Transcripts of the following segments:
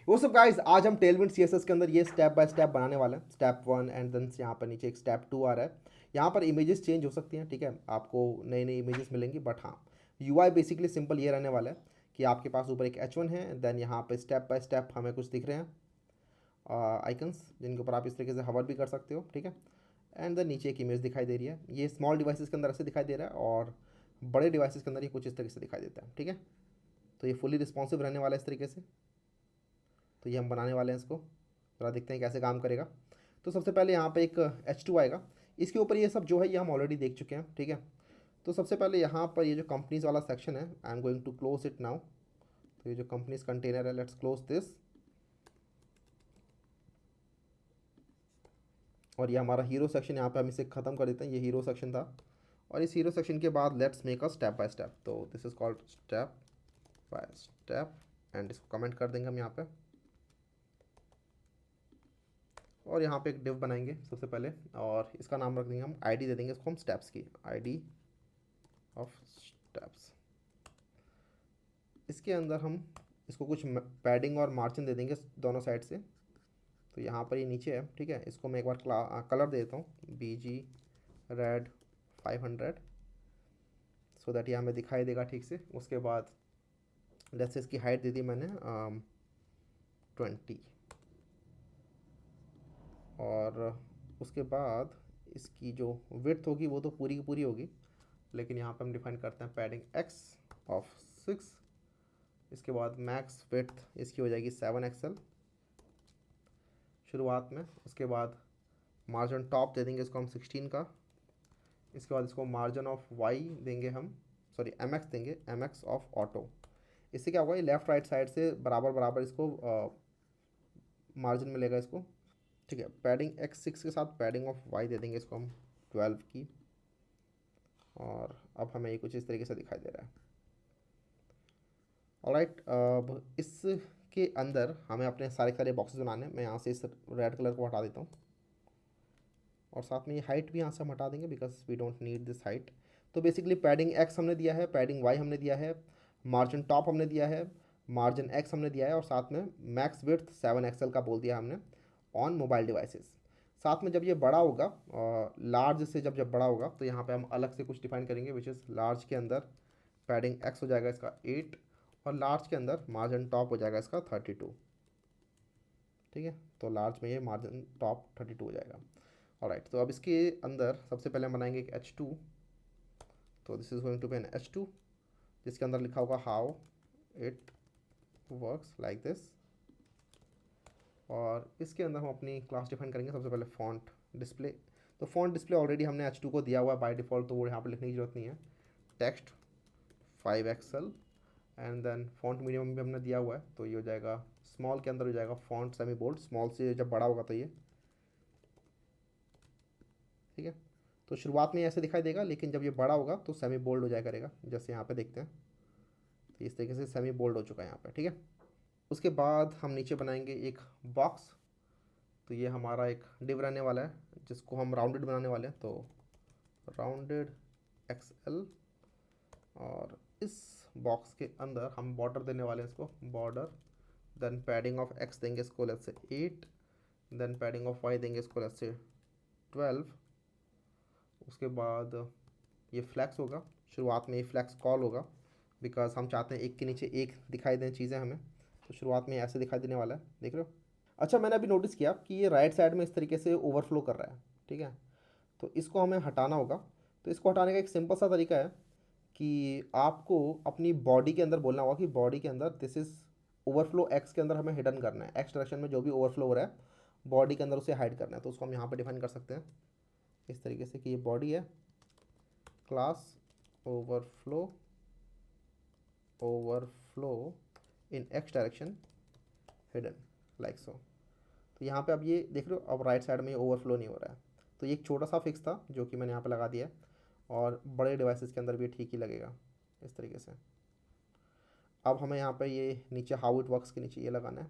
वो सब गाइस, आज हम टेलविंड सीएसएस के अंदर ये स्टेप बाय स्टेप बनाने वाले हैं। स्टेप 1 एंड देन यहाँ पर नीचे एक स्टेप 2 आ रहा है। यहाँ पर इमेजेस चेंज हो सकती हैं, ठीक है, आपको नई नई इमेजेस मिलेंगी, बट हाँ यूआई बेसिकली सिंपल ये रहने वाला है कि आपके पास ऊपर एक H1 है, देन यहाँ पे स्टेप बाय स्टेप हमें कुछ दिख रहे हैं आइकन्स, जिनके ऊपर आप इस तरीके से हवर भी कर सकते हो, ठीक है। एंड देन नीचे एक इमेज दिखाई दे रही है। ये स्मॉल डिवाइसेस के अंदर ऐसे दिखाई दे रहा है और बड़े डिवाइसेस के अंदर ये कुछ इस तरीके से दिखाई देता है, ठीक है। तो ये फुली रिस्पॉन्सिव रहने वाला है इस तरीके से। तो ये हम बनाने वाले हैं इसको, ज़रा देखते हैं कैसे काम करेगा। तो सबसे पहले यहाँ पे एक H2 आएगा। इसके ऊपर ये सब जो है ये हम ऑलरेडी देख चुके हैं, ठीक है। तो सबसे पहले यहाँ पर ये जो कंपनीज वाला सेक्शन है, I am going to close it now. तो ये जो कंपनीज कंटेनर है, लेट्स क्लोज दिस। और ये हमारा हीरो सेक्शन, यहाँ पे हम इसे ख़त्म कर देते हैं, ये हीरो सेक्शन था। और इस हीरो सेक्शन के बाद let's make a step by step. तो this is called step by step and इसको कमेंट कर देंगे हम यहाँ पे। और यहाँ पे एक डिव बनाएंगे सबसे पहले, और इसका नाम रख देंगे हम, आईडी दे देंगे इसको हम स्टेप्स की, आईडी ऑफ स्टेप्स। इसके अंदर हम इसको कुछ पैडिंग और मार्जिन दे देंगे दोनों साइड से। तो यहाँ पर ये नीचे है, ठीक है। इसको मैं एक बार कलर दे देता हूँ, BG रेड 500, सो दैट ये हमें दिखाई देगा ठीक से। उसके बाद जैसे इसकी हाइट दे दी मैंने 20, और उसके बाद इसकी जो विड्थ होगी वो तो पूरी की पूरी होगी, लेकिन यहाँ पे हम डिफाइन करते हैं पैडिंग x ऑफ 6। इसके बाद मैक्स विड्थ इसकी हो जाएगी 7 XL शुरुआत में। उसके बाद मार्जिन टॉप दे देंगे इसको हम 16 का। इसके बाद इसको मार्जिन ऑफ y देंगे हम, सॉरी MX देंगे, MX ऑफ ऑटो। इससे क्या होगा, ये लेफ़्ट राइट साइड से बराबर बराबर इसको मार्जिन मिलेगा इसको, ठीक है। पैडिंग X6 के साथ पैडिंग ऑफ y दे देंगे इसको हम 12 की। और अब हमें ये कुछ इस तरीके से दिखाई दे रहा है। ऑलराइट, अब इसके अंदर हमें अपने सारे बॉक्सेस बनाने हैं। मैं यहाँ से इस रेड कलर को हटा देता हूँ, और साथ में ये हाइट भी यहाँ से हम हटा देंगे because we don't need this height. तो बेसिकली पैडिंग X हमने दिया है, पैडिंग Y हमने दिया है, मार्जिन टॉप हमने दिया है, मार्जिन X हमने दिया है, और साथ में मैक्स विड्थ 7 XL का बोल दिया हमने ऑन मोबाइल डिवाइसेस। साथ में जब ये बड़ा होगा, लार्ज से जब बड़ा होगा, तो यहाँ पे हम अलग से कुछ डिफाइन करेंगे, विच इज़ लार्ज के अंदर पैडिंग X हो जाएगा इसका 8, और लार्ज के अंदर मार्जिन टॉप हो जाएगा इसका 32, ठीक है। तो लार्ज में ये मार्जिन टॉप 32 हो जाएगा। ऑलराइट, तो अब इसके अंदर सबसे पहले हम बनाएंगे एक H2। तो this is going to be an H2 जिसके अंदर लिखा होगा how it works like this. और इसके अंदर हम अपनी क्लास डिफाइन करेंगे सबसे पहले फॉन्ट डिस्प्ले। तो फॉन्ट डिस्प्ले ऑलरेडी हमने H2 को दिया हुआ है बाय डिफ़ॉल्ट, तो वो यहाँ पर लिखने की जरूरत नहीं है। Text 5 XL, and then font medium भी हमने दिया हुआ है, तो ये हो जाएगा स्मॉल के अंदर हो जाएगा फॉन्ट सेमी बोल्ड। स्मॉल से जब बड़ा होगा तो ये, ठीक है। तो शुरुआत में ऐसे दिखाई देगा, लेकिन जब ये बड़ा होगा तो सेमी बोल्ड हो जाया करेगा, जैसे यहाँ पे देखते हैं। तो इस तरीके से सेमी बोल्ड हो चुका है यहाँ पे, ठीक है। उसके बाद हम नीचे बनाएंगे एक बॉक्स। तो ये हमारा एक डिव रहने वाला है जिसको हम राउंडेड बनाने वाले हैं, तो राउंडेड XL। और इस बॉक्स के अंदर हम बॉर्डर देने वाले हैं इसको, border, then padding of X देंगे इसको let's say 8, then padding of Y देंगे इसको लेट्स से 12। उसके बाद ये फ्लैक्स होगा, शुरुआत में ये फ्लैक्स कॉल होगा बिकॉज हम चाहते हैं एक के नीचे एक दिखाई दें चीज़ें हमें। तो शुरुआत में ऐसे दिखाई देने वाला है, देख रहे हो। अच्छा, मैंने अभी नोटिस किया कि ये राइट साइड में इस तरीके से ओवरफ्लो कर रहा है, ठीक है। तो इसको हमें हटाना होगा। तो इसको हटाने का एक सिंपल सा तरीका है कि आपको अपनी बॉडी के अंदर बोलना होगा कि बॉडी के अंदर दिस इज़ ओवरफ्लो X के अंदर हमें हिडन करना है। X डायरेक्शन में जो भी ओवरफ्लो हो रहा है बॉडी के अंदर उसे हाइड करना है। तो उसको हम यहाँ पर डिफाइन कर सकते हैं इस तरीके से कि ये बॉडी है, क्लास ओवरफ्लो इन X direction hidden like so. तो यहाँ पे अब ये देख रहे हो, अब राइट साइड में ओवरफ्लो नहीं हो रहा है। तो ये एक छोटा सा फिक्स था जो कि मैंने यहाँ पे लगा दिया है, और बड़े डिवाइसेस के अंदर भी ठीक ही लगेगा इस तरीके से। अब हमें यहाँ पे ये नीचे हाउ इट वर्क्स के नीचे ये लगाना है।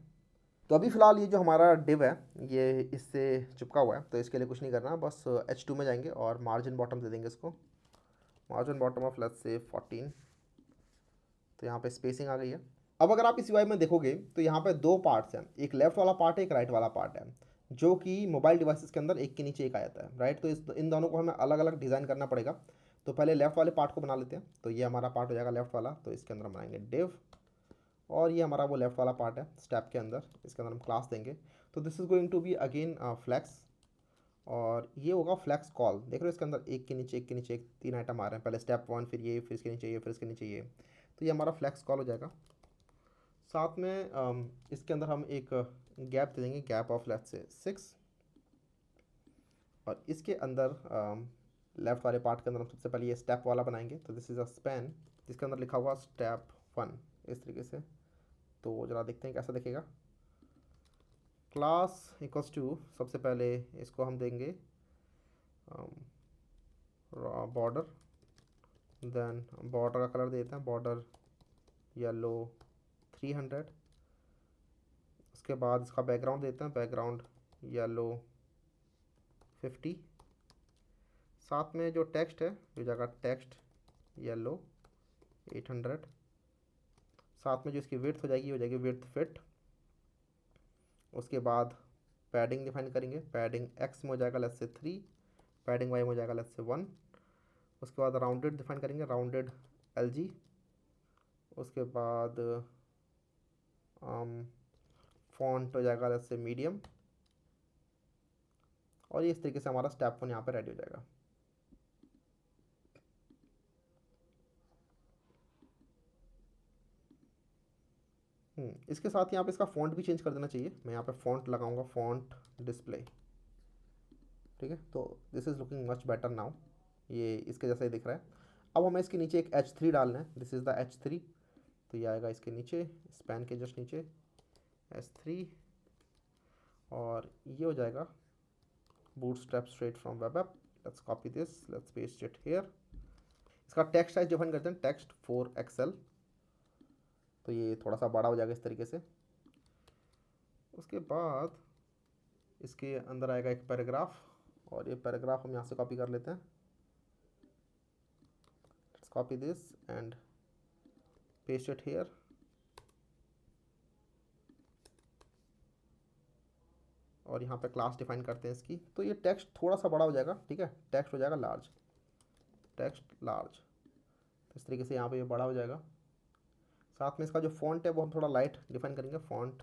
तो अभी फ़िलहाल ये जो हमारा डिव है ये इससे चिपका हुआ है, तो इसके लिए कुछ नहीं करना, बस H2 में जाएंगे और मार्जिन बॉटम दे देंगे इसको, margin bottom of let's say 14। तो यहाँ पे स्पेसिंग आ गई है। अब अगर आप इस UI में देखोगे तो यहाँ पे दो पार्ट्स हैं, एक लेफ्ट वाला पार्ट है, एक राइट वाला पार्ट है, जो कि मोबाइल डिवाइसेस के अंदर एक के नीचे एक आ जाता है, राइट। तो इन दोनों को हमें अलग अलग डिज़ाइन करना पड़ेगा। तो पहले लेफ्ट वाले पार्ट को बना लेते हैं। तो ये हमारा पार्ट हो जाएगा लेफ्ट वाला, तो इसके अंदर हम बनाएंगे डिव, और ये हमारा वो लेफ्ट वाला पार्ट है स्टेप के अंदर, इसके अंदर हम क्लास देंगे। तो this is going to be again flex, और ये होगा फ्लैक्स कॉल। देख रहे हो इसके अंदर एक के नीचे एक के नीचे एक 3 आइटम आ रहे हैं, पहले स्टेप 1, फिर ये, फिर इसके नीचे ये, फिर इसके नीचे ये। तो ये हमारा फ्लैक्स कॉल हो जाएगा। साथ में इसके अंदर हम एक गैप दे देंगे, गैप ऑफ लेट्स से 6, और इसके अंदर लेफ्ट वाले पार्ट के अंदर हम सबसे पहले ये स्टेप वाला बनाएंगे। तो दिस इज़ अ स्पैन जिसके अंदर लिखा हुआ स्टेप 1 इस तरीके से। तो ज़रा देखते हैं कैसा दिखेगा। क्लास इक्वल्स टू, सबसे पहले इसको हम देंगे बॉर्डर, देन बॉर्डर का कलर देते हैं बॉर्डर येलो 300। उसके बाद इसका बैकग्राउंड देते हैं बैकग्राउंड येलो 50। साथ में जो टेक्स्ट है जो जगह टेक्स्ट येलो 800। साथ में जो इसकी विड्थ हो जाएगी हो जाएगी विड्थ फिट। उसके बाद पैडिंग डिफाइन करेंगे, पैडिंग एक्स में हो जाएगा लेट्स से 3, पैडिंग वाई में हो जाएगा लेट्स से 1। उसके बाद राउंडेड डिफाइन करेंगे, राउंडेड LG। उसके बाद फॉन्ट हो जाएगा लेट्स से मीडियम, और ये इस तरीके से हमारा स्टेप 1 यहाँ पे रेडी हो जाएगा। इसके साथ यहाँ पे इसका फॉन्ट भी चेंज कर देना चाहिए। मैं यहाँ पे फॉन्ट लगाऊंगा फॉन्ट डिस्प्ले, ठीक है। तो this is looking much better now, ये इसके जैसा ही दिख रहा है। अब हमें इसके नीचे एक H3 डालना है, दिस इज़ द H3। तो ये आएगा इसके नीचे, स्पैन के जस्ट नीचे H3, और ये हो जाएगा bootstrap straight from web app. Let's copy this, let's paste it here. इसका टेक्स्ट साइज डिफाइन करते हैं, टेक्स्ट 4XL। तो ये थोड़ा सा बड़ा हो जाएगा इस तरीके से। उसके बाद इसके अंदर आएगा एक पैराग्राफ, और ये पैराग्राफ हम यहाँ से कॉपी कर लेते हैं। Let's copy this and paste it here. और यहाँ पे क्लास डिफाइन करते हैं इसकी। तो ये टेक्स्ट थोड़ा सा बड़ा हो जाएगा, ठीक है, टेक्स्ट हो जाएगा लार्ज, टेक्स्ट लार्ज। तो इस तरीके से यहाँ पे ये बड़ा हो जाएगा। साथ में इसका जो फॉन्ट है वो हम थोड़ा लाइट डिफाइन करेंगे, फॉन्ट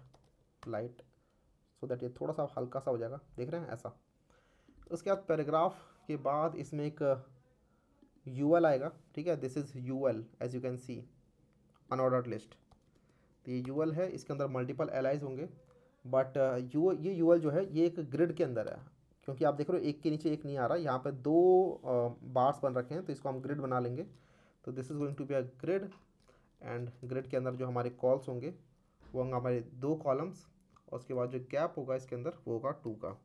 लाइट, सो दैट ये थोड़ा सा हल्का सा हो जाएगा, देख रहे हैं ऐसा। उसके बाद पैराग्राफ के बाद इसमें एक UL आएगा, ठीक है, this is UL as you can see unordered list. तो ये UL है, इसके अंदर मल्टीपल एलाइज होंगे, बट ये UL जो है ये एक ग्रिड के अंदर है, क्योंकि आप देख रहे हो एक के नीचे एक नहीं आ रहा, यहाँ पे दो बार्स बन रखे हैं, तो इसको हम ग्रिड बना लेंगे। तो this is going to be a grid, and grid के अंदर जो हमारे कॉल्स होंगे वो होंगे हमारे 2 कॉलम्स, और उसके बाद जो गैप होगा इसके अंदर वो होगा 2 का।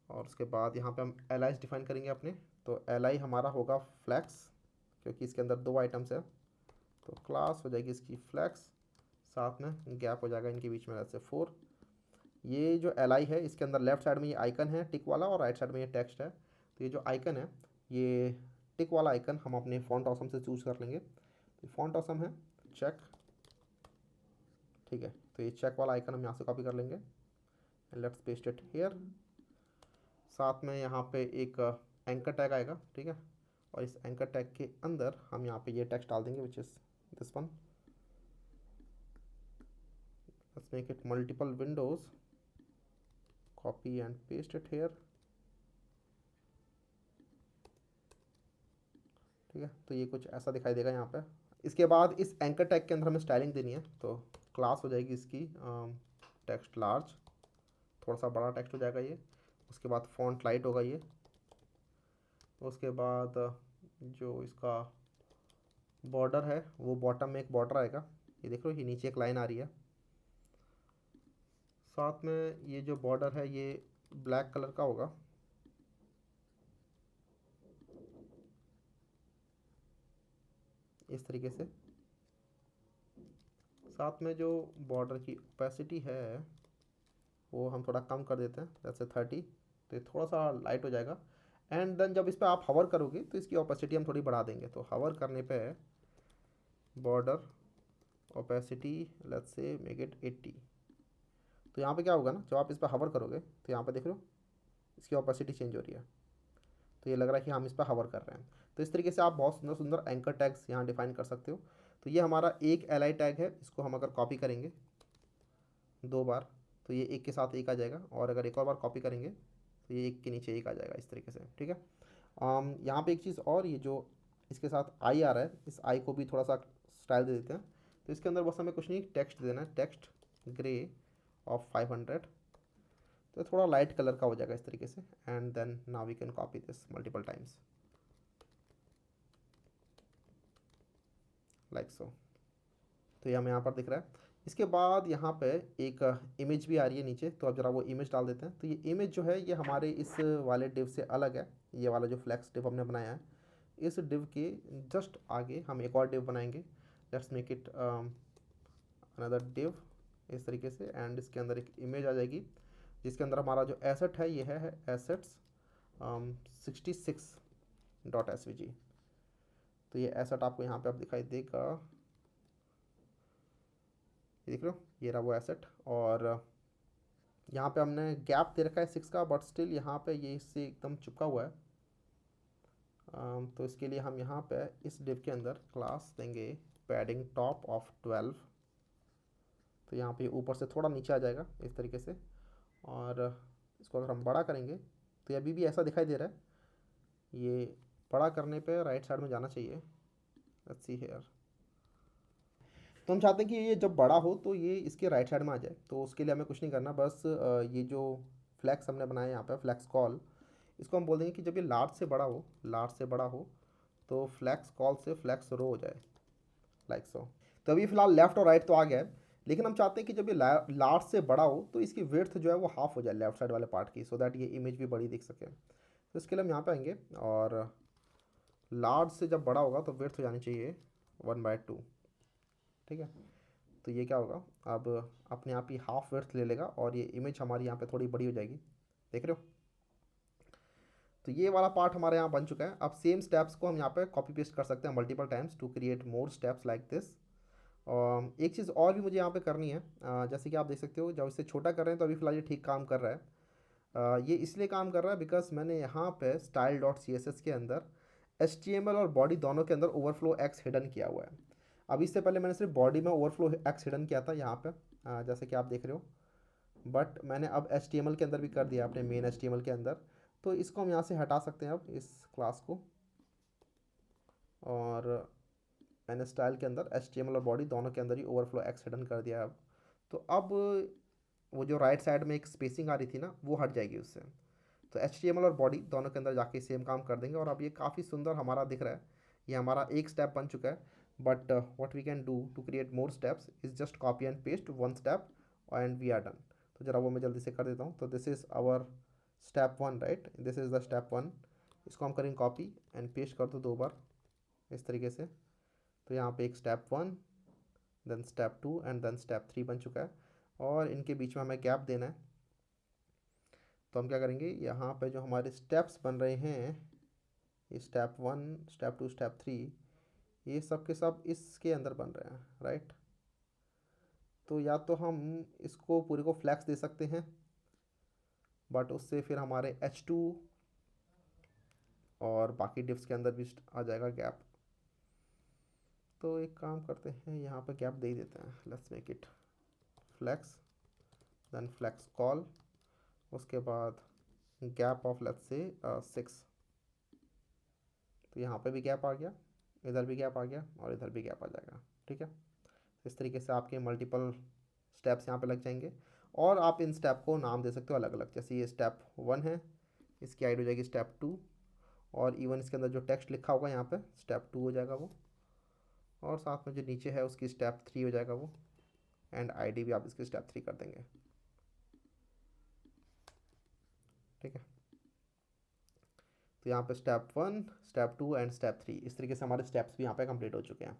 और उसके बाद यहाँ पे हम एलाइज डिफाइन करेंगे अपने। तो एलाई हमारा होगा फ्लैक्स, क्योंकि इसके अंदर 2 आइटम्स है, तो क्लास हो जाएगी इसकी फ्लैक्स, साथ में गैप हो जाएगा इनके बीच में जैसे 4। ये जो एलाई है इसके अंदर लेफ्ट साइड में ये आइकन है टिक वाला, और राइट साइड में ये टेक्स्ट है। तो ये जो आइकन है ये टिक वाला आइकन हम अपने फॉन्ट ऑसम से चूज़ कर लेंगे। तो फॉन्ट ऑसम है चेक, ठीक है। तो ये चेक वाला आइकन हम यहाँ से कॉपी कर लेंगे, लेट्स पेस्ट इट हियर। साथ में यहाँ पे एक एंकर टैग आएगा, ठीक है, और इस एंकर टैग के अंदर हम यहाँ पे ये टेक्स्ट डाल देंगे which is this one. Let's make it multiple Windows, copy and paste it here, ठीक है। तो ये कुछ ऐसा दिखाई देगा यहाँ पे। इसके बाद इस एंकर टैग के अंदर हमें स्टाइलिंग देनी है, तो क्लास हो जाएगी इसकी टेक्स्ट लार्ज, थोड़ा सा बड़ा टेक्स्ट हो जाएगा ये। उसके बाद फॉन्ट लाइट होगा ये। उसके बाद जो इसका बॉर्डर है वो बॉटम में एक बॉर्डर आएगा, ये देख रहे हो ये नीचे एक लाइन आ रही है। साथ में ये जो बॉर्डर है ये ब्लैक कलर का होगा, इस तरीके से। साथ में जो बॉर्डर की ओपेसिटी है वो हम थोड़ा कम कर देते हैं जैसे 30, तो ये थोड़ा सा लाइट हो जाएगा। एंड देन जब इस पर आप हवर करोगे तो इसकी ओपेसिटी हम थोड़ी बढ़ा देंगे। तो हवर करने पे border opacity let's say make it 80। तो यहाँ पे क्या होगा ना, जब आप इस पर हवर करोगे तो यहाँ पे देख रहे हो इसकी ओपेसिटी चेंज हो रही है, तो ये लग रहा है कि हम इस पर हवर कर रहे हैं। तो इस तरीके से आप बहुत सुंदर सुंदर एंकर टैग्स यहाँ डिफाइन कर सकते हो। तो ये हमारा एक एल आई टैग है, इसको हम अगर कॉपी करेंगे 2 बार तो ये एक के साथ एक आ जाएगा, और अगर एक और बार कॉपी करेंगे तो ये एक के नीचे एक आ जाएगा इस तरीके से, ठीक है। यहाँ पे एक चीज़ और, ये जो इसके साथ आई आ रहा है, इस आई को भी थोड़ा सा स्टाइल दे देते हैं। तो इसके अंदर बस हमें कुछ नहीं टेक्स्ट देना है, टेक्स्ट ग्रे ऑफ 500, तो थोड़ा लाइट कलर का हो जाएगा इस तरीके से। And then now we can copy this multiple times like so. तो ये हमें यहाँ पर दिख रहा है। इसके बाद यहाँ पे एक इमेज भी आ रही है नीचे, तो अब जरा वो इमेज डाल देते हैं। तो ये इमेज जो है ये हमारे इस वाले डिव से अलग है। ये वाला जो फ्लैक्स डिव हमने बनाया है, इस डिव के जस्ट आगे हम एक और डिव बनाएंगे। Let's make it another div इस तरीके से, एंड इसके अंदर एक इमेज आ जाएगी जिसके अंदर हमारा जो एसेट है ये है एसेट्स 66.svg। तो ये एसेट आपको यहाँ पे अब दिखाई देगा, ये देख रहे हो, ये रहा वो एसेट। और यहाँ पे हमने गैप दे रखा है 6 का, बट स्टिल यहाँ पे ये इससे एकदम चिपका हुआ है। तो इसके लिए हम यहाँ पे इस डिव के अंदर क्लास देंगे पैडिंग टॉप ऑफ 12। तो यहाँ पे ऊपर से थोड़ा नीचे आ जाएगा इस तरीके से, और इसको अगर हम बड़ा करेंगे तो ये अभी भी ऐसा दिखाई दे रहा है। ये बड़ा करने पे राइट साइड में जाना चाहिए, लेट्स सी हियर। तो हम चाहते हैं कि ये जब बड़ा हो तो ये इसके राइट साइड में आ जाए। तो उसके लिए हमें कुछ नहीं करना, बस ये जो फ्लैक्स हमने बनाया यहाँ पे फ्लैक्स कॉल, इसको हम बोल देंगे कि जब ये लार्ज से बड़ा हो, लार्ज से बड़ा हो तो फ्लैक्स कॉल से फ्लैक्स रो हो जाए लाइक सो। तो अभी फिलहाल लेफ्ट और राइट तो आ गया है, लेकिन हम चाहते हैं कि जब ये लार्ज से बड़ा हो तो इसकी विड्थ जो है वो हाफ हो जाए लेफ्ट साइड वाले पार्ट की, सो दैट ये इमेज भी बड़ी दिख सके। तो इसके लिए हम यहाँ पे आएंगे, और लार्ज से जब बड़ा होगा तो विड्थ हो जानी चाहिए 1/2, ठीक है। तो ये क्या होगा, अब अपने आप ही हाफ वर्थ ले लेगा और ये इमेज हमारी यहाँ पे थोड़ी बड़ी हो जाएगी, देख रहे हो। तो ये वाला पार्ट हमारे यहाँ बन चुका है। अब सेम स्टेप्स को हम यहाँ पे कॉपी पेस्ट कर सकते हैं multiple times to create more steps like this. एक चीज़ और भी मुझे यहाँ पे करनी है, जैसे कि आप देख सकते हो जब इसे छोटा कर रहे हैं तो अभी फिलहाल ये ठीक काम कर रहा है। ये इसलिए काम कर रहा है बिकॉज मैंने यहाँ पे style.css के अंदर HTML और बॉडी दोनों के अंदर ओवरफ्लो एक्स हिडन किया हुआ है। अब इससे पहले मैंने सिर्फ बॉडी में ओवरफ्लो एक्स हिडन किया था यहाँ पे, जैसे कि आप देख रहे हो, बट मैंने अब HTML के अंदर भी कर दिया अपने मेन HTML के अंदर। तो इसको हम यहाँ से हटा सकते हैं अब इस क्लास को, और मैंने स्टाइल के अंदर HTML और बॉडी दोनों के अंदर ही ओवरफ्लो एक्स हिडन कर दिया है अब। तो अब वो जो राइट साइड में एक स्पेसिंग आ रही थी ना वो हट जाएगी उससे। तो HTML और बॉडी दोनों के अंदर जाके सेम काम कर देंगे, और अब ये काफ़ी सुंदर हमारा दिख रहा है। ये हमारा एक स्टेप बन चुका है, but what we can do to create more steps is just copy and paste one step and we are done. तो ज़रा वो मैं जल्दी से कर देता हूँ। तो this is our step 1, right, this is the step 1। इसको हम करेंगे कॉपी एंड पेस्ट कर दो 2 बार इस तरीके से। तो यहाँ पे एक step 1, then step 2 and then step 3 बन चुका है, और इनके बीच में हमें गैप देना है। तो हम क्या करेंगे, यहाँ पे जो हमारे स्टेप्स बन रहे हैं, ये स्टेप 1, स्टेप 2, स्टेप 3, ये सब के सब इसके अंदर बन रहे हैं, राइट। तो या तो हम इसको पूरे को फ्लैक्स दे सकते हैं, बट उससे फिर हमारे H2 और बाकी डिव्स के अंदर भी आ जाएगा गैप। तो एक काम करते हैं, यहाँ पे गैप दे ही देते हैं। Let's make it flex, then flex col, उसके बाद गैप ऑफ लेट्स से 6। तो यहाँ पे भी गैप आ गया, इधर भी गैप आ गया, और इधर भी गैप आ जाएगा, ठीक है। इस तरीके से आपके मल्टीपल स्टेप्स यहाँ पे लग जाएंगे, और आप इन स्टेप को नाम दे सकते हो अलग अलग। जैसे ये स्टेप 1 है, इसकी आईडी हो जाएगी स्टेप 2, और इवन इसके अंदर जो टेक्स्ट लिखा होगा यहाँ पे स्टेप 2 हो जाएगा वो, और साथ में जो नीचे है उसकी स्टेप 3 हो जाएगा वो, एंड आईडी भी आप इसकी स्टेप 3 कर देंगे, ठीक है। तो यहाँ पे स्टेप 1, स्टेप 2 एंड स्टेप 3, इस तरीके से हमारे स्टेप्स भी यहाँ पे कंप्लीट हो चुके हैं।